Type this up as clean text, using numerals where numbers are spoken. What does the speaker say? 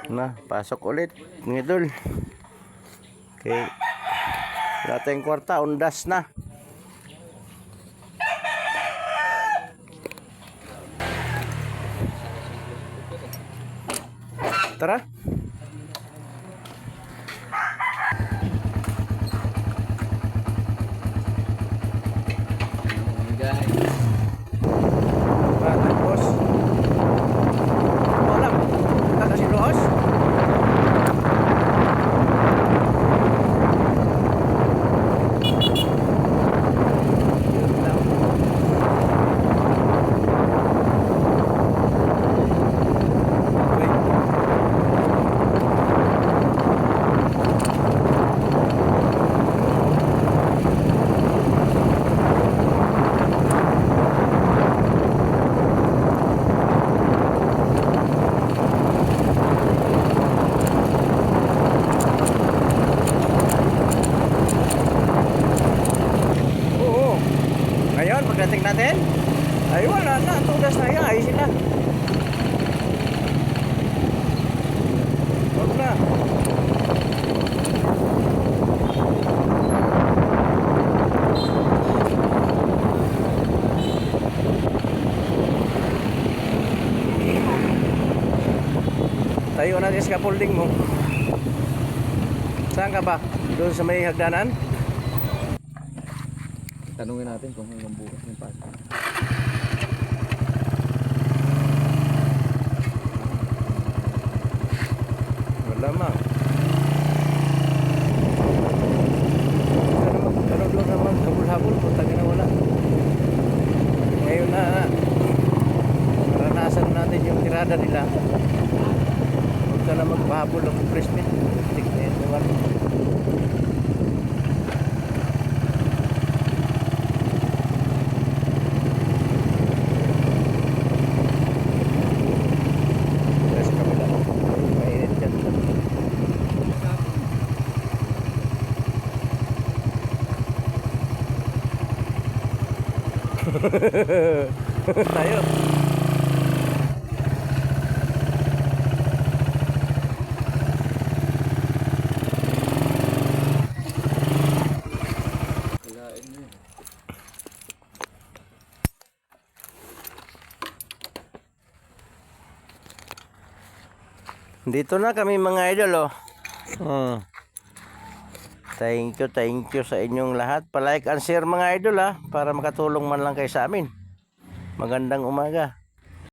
Na, pasok ulit, mga idol. Okay. Wala tayong kwarta, undas na. Tara. Tapos wala kasi luhos. Ngayon, pagdating natin, ay wala na, tugas na yan, ayusin na. Huwag na. Tayo natin scaffolding mo. Saan ka ba? Doon sa may hagdanan? Tanungin natin kung hanggang bukas yung pasok. Wala ma. Pero doon naman habol-habol, punta ka na wala. Ngayon na maranasan natin yung tirada nila. Huwag ka na magpahabol ng pressment. Tignan naman. Tayo. Dito na kami mga idol, oh. Thank you sa inyong lahat. Pa-like and share mga idol, para makatulong man lang kayo sa amin. Magandang umaga.